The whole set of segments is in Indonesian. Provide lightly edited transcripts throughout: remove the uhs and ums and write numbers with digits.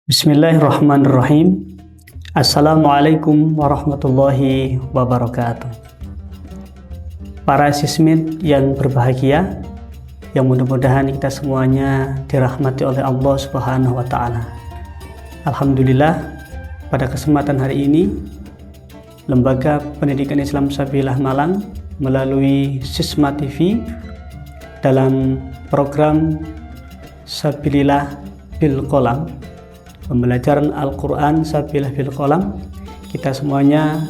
Bismillahirrahmanirrahim. Assalamualaikum warahmatullahi wabarakatuh. Para sismid yang berbahagia, yang mudah-mudahan kita semuanya dirahmati oleh Allah Subhanahu wa Ta'ala. Alhamdulillah, pada kesempatan hari ini Lembaga Pendidikan Islam Sabilah Malang melalui Sisma TV dalam program Sabilillah bil Qalam, pembelajaran Al-Quran Sabilillah bil Qalam, kita semuanya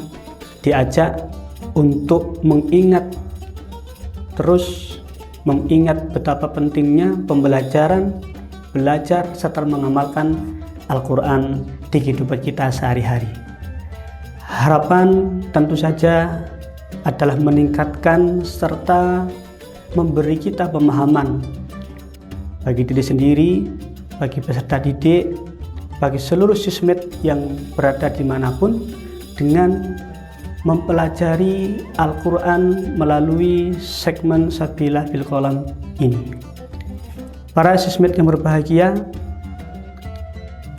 diajak untuk terus mengingat betapa pentingnya pembelajaran, belajar serta mengamalkan Al-Quran di kehidupan kita sehari-hari. Harapan tentu saja adalah meningkatkan serta memberi kita pemahaman bagi diri sendiri, bagi peserta didik, bagi seluruh sismid yang berada dimanapun, dengan mempelajari Al-Quran melalui segmen Sabilillah bil Qalam ini. Para sismid yang berbahagia,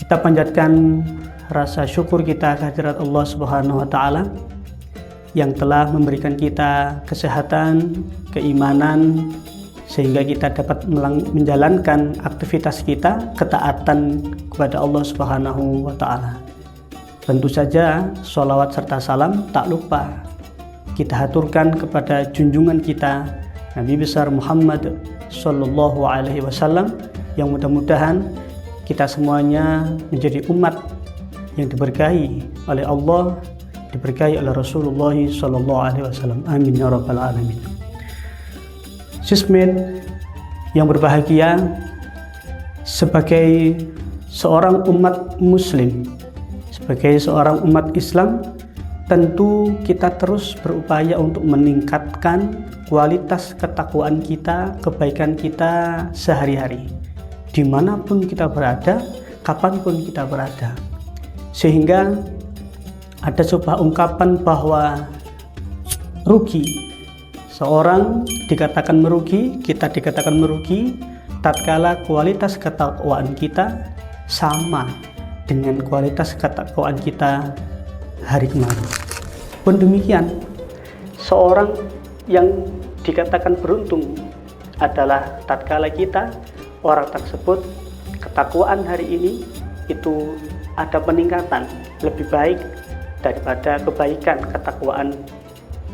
kita panjatkan rasa syukur kita kehadirat Allah Subhanahu wa Ta'ala yang telah memberikan kita kesehatan, keimanan, sehingga kita dapat menjalankan aktivitas kita, ketaatan kepada Allah Subhanahu wa Ta'ala. Tentu saja sholawat serta salam tak lupa kita haturkan kepada junjungan kita Nabi besar Muhammad Sallallahu Alaihi Wasallam, yang mudah-mudahan kita semuanya menjadi umat yang diberkahi oleh Allah, diberkahi oleh Rasulullah Sallallahu Alaihi Wasallam. Amin ya rabbal alamin. Sismid yang berbahagia, sebagai seorang umat muslim, sebagai seorang umat Islam, tentu kita terus berupaya untuk meningkatkan kualitas ketakwaan kita, kebaikan kita sehari-hari, dimanapun kita berada, kapanpun kita berada. Sehingga ada sebuah ungkapan bahwa rugi, seorang dikatakan merugi, kita dikatakan merugi tatkala kualitas ketakwaan kita sama dengan kualitas ketakwaan kita hari kemarin. Pun demikian, seorang yang dikatakan beruntung adalah tatkala kita, orang tersebut, ketakwaan hari ini itu ada peningkatan lebih baik daripada kebaikan ketakwaan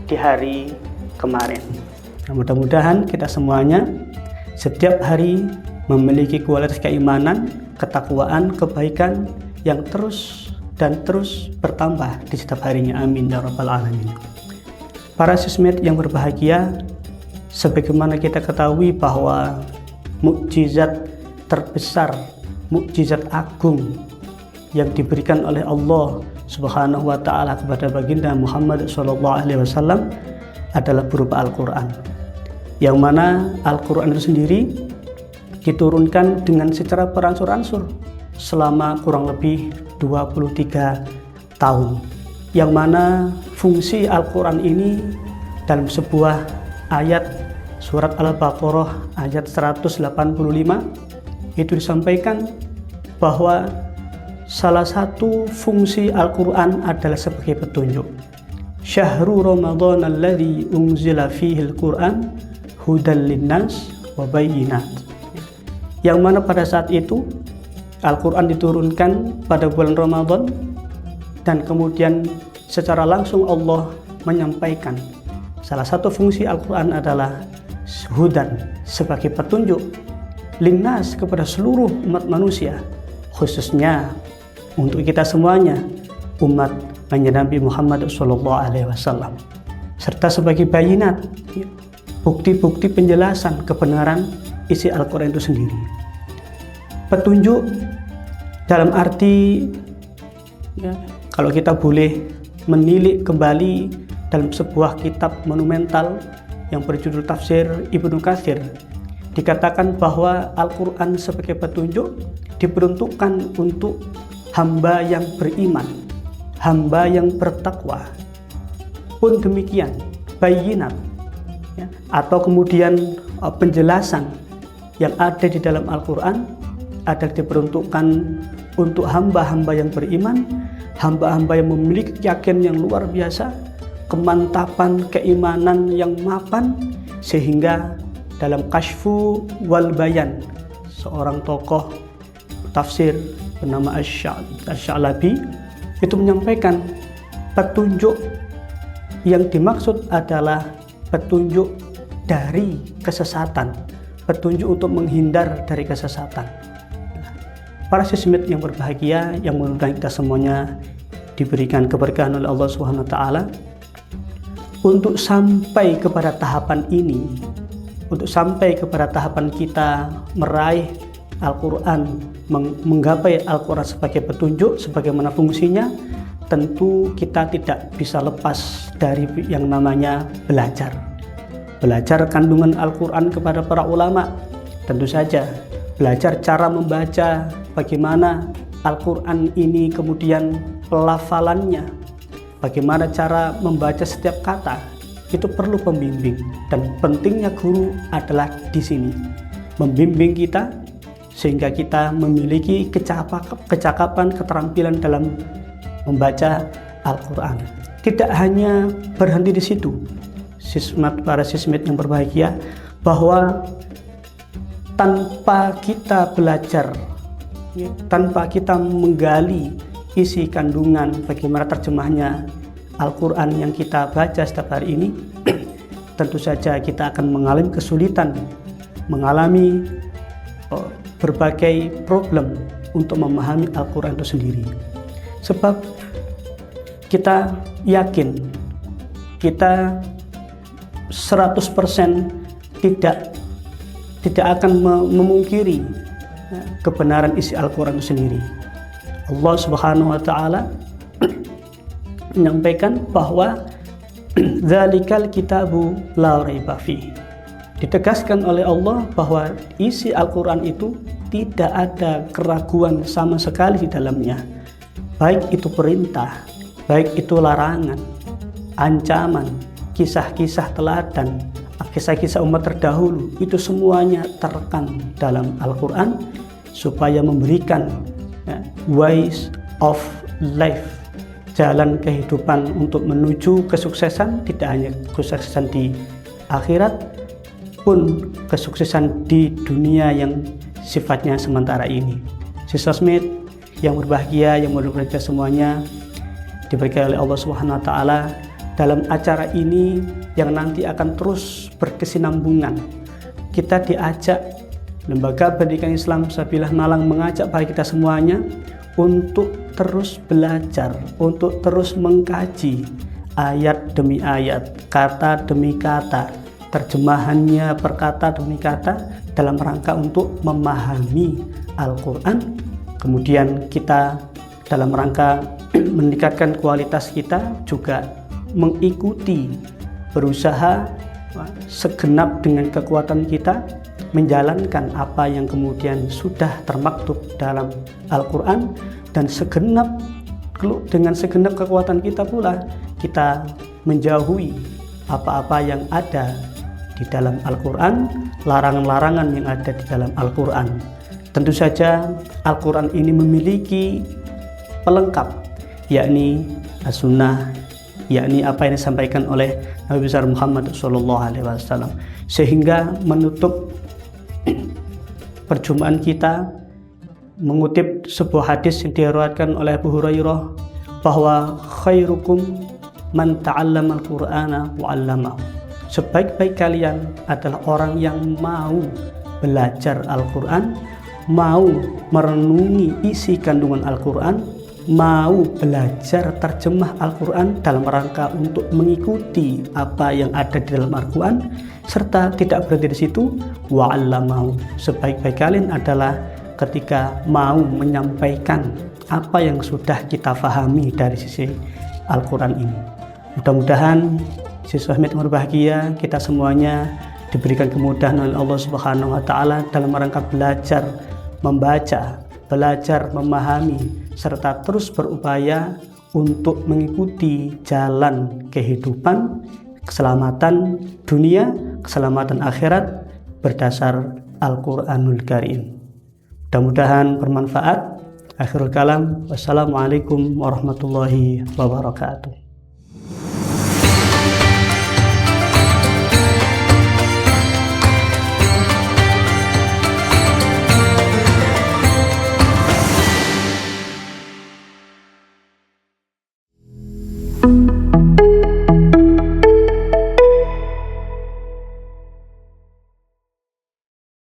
di hari kemarin. Nah, mudah-mudahan kita semuanya setiap hari memiliki kualitas keimanan, ketakwaan, kebaikan yang terus dan terus bertambah di setiap harinya. Amin ya rabbal alamin. Para sismid yang berbahagia, sebagaimana kita ketahui bahwa mukjizat terbesar, mukjizat agung yang diberikan oleh Allah Subhanahu wa Ta'ala kepada baginda Muhammad Sallallahu Alaihi Wasallam adalah berupa Al-Quran, yang mana Al-Quran itu sendiri diturunkan dengan secara beransur-ansur selama kurang lebih 23 tahun, yang mana fungsi Al-Quran ini dalam sebuah ayat surat Al-Baqarah ayat 185 itu disampaikan bahwa salah satu fungsi Al-Quran adalah sebagai petunjuk. Syahrul Ramadan alladzi unzila fihil Qur'an hudal linnas wa bayyinat. Yang mana pada saat itu Al-Quran diturunkan pada bulan Ramadan, dan kemudian secara langsung Allah menyampaikan salah satu fungsi Al-Quran adalah hudan, sebagai petunjuk, linnas, kepada seluruh umat manusia, khususnya untuk kita semuanya, umat Nabi Muhammad Sallallahu Alaihi Wasallam, serta sebagai bayinat, bukti-bukti penjelasan kebenaran isi Al-Quran itu sendiri. Petunjuk dalam arti, kalau kita boleh menilik kembali dalam sebuah kitab monumental yang berjudul Tafsir Ibnu Katsir, dikatakan bahwa Al-Quran sebagai petunjuk diperuntukkan untuk hamba yang beriman, hamba yang bertakwa. Pun demikian, bayinat, atau kemudian penjelasan yang ada di dalam Al-Quran adalah diperuntukkan untuk hamba-hamba yang beriman, hamba-hamba yang memiliki keyakinan yang luar biasa, kemantapan keimanan yang mapan, sehingga dalam Kasyfu wal Bayan, seorang tokoh tafsir bernama Asy-Sya'labi itu menyampaikan petunjuk yang dimaksud adalah petunjuk dari kesesatan, petunjuk untuk menghindar dari kesesatan. Para sismit yang berbahagia, yang mudah-mudahan kita semuanya diberikan keberkahan oleh Allah Subhanahu wa taala untuk sampai kepada tahapan ini, untuk sampai kepada tahapan kita meraih Al-Quran, menggapai Al-Quran sebagai petunjuk, sebagaimana fungsinya. Tentu kita tidak bisa lepas dari yang namanya belajar kandungan Al-Quran kepada para ulama. Tentu saja belajar cara membaca, bagaimana Al-Quran ini kemudian pelafalannya, bagaimana cara membaca setiap kata, itu perlu pembimbing. Dan pentingnya guru adalah di sini, membimbing kita sehingga kita memiliki kecakapan, keterampilan dalam membaca Al-Quran. Tidak hanya berhenti di situ, para sismit yang berbahagia, bahwa tanpa kita belajar, tanpa kita menggali isi kandungan bagaimana terjemahnya Al-Quran yang kita baca setiap hari ini, tentu saja kita akan mengalami kesulitan, mengalami berbagai problem untuk memahami Al-Quran itu sendiri. Sebab kita yakin, kita 100% tidak akan memungkiri kebenaran isi Al-Quran itu sendiri. Allah Subhanahu wa taala menyampaikan bahwa dzalikal kitabu la raiba fihi. Ditegaskan oleh Allah bahwa isi Al-Quran itu tidak ada keraguan sama sekali di dalamnya. Baik itu perintah, baik itu larangan, ancaman, kisah-kisah teladan, kisah-kisah umat terdahulu, itu semuanya terekam dalam Al-Quran supaya memberikan ways of life, jalan kehidupan untuk menuju kesuksesan, tidak hanya kesuksesan di akhirat, pun kesuksesan di dunia yang sifatnya sementara ini. Siswa Smith yang berbahagia, yang mudah-mudahan semuanya diberikan oleh Allah Subhanahu wa taala dalam acara ini yang nanti akan terus berkesinambungan. Kita diajak, Lembaga Pendidikan Islam Sabilah Malang mengajak bagi kita semuanya untuk terus belajar, untuk terus mengkaji ayat demi ayat, kata demi kata, terjemahannya per kata demi kata, dalam rangka untuk memahami Al-Quran. Kemudian kita dalam rangka meningkatkan kualitas kita juga mengikuti, berusaha segenap dengan kekuatan kita menjalankan apa yang kemudian sudah termaktub dalam Al-Quran, dan dengan segenap kekuatan kita pula kita menjauhi apa-apa yang ada di dalam Al-Quran, larangan-larangan yang ada di dalam Al-Quran. Tentu saja Al-Quran ini memiliki pelengkap, yakni as-sunnah, yakni apa yang disampaikan oleh Nabi besar Muhammad SAW, sehingga menutup perjumpaan kita mengutip sebuah hadis yang diriwayatkan oleh Abu Hurairah bahwa khairukum man ta'allama al-Qur'ana wa 'allamahu. Sebaik-baik kalian adalah orang yang mau belajar Al-Quran, mau merenungi isi kandungan Al-Quran, mau belajar terjemah Al-Quran dalam rangka untuk mengikuti apa yang ada di dalam Al-Quran, serta tidak berhenti di situ, wa 'allamahu. Sebaik-baik kalian adalah ketika mau menyampaikan apa yang sudah kita fahami dari sisi Al-Quran ini. Mudah-mudahan siswa Smith berbahagia, kita semuanya diberikan kemudahan oleh Allah Subhanahu wa taala dalam rangka belajar membaca, belajar memahami, serta terus berupaya untuk mengikuti jalan kehidupan, keselamatan dunia, keselamatan akhirat berdasar Al-Quranul Karim. Mudah-mudahan bermanfaat. Akhirul kalam, wassalamualaikum warahmatullahi wabarakatuh.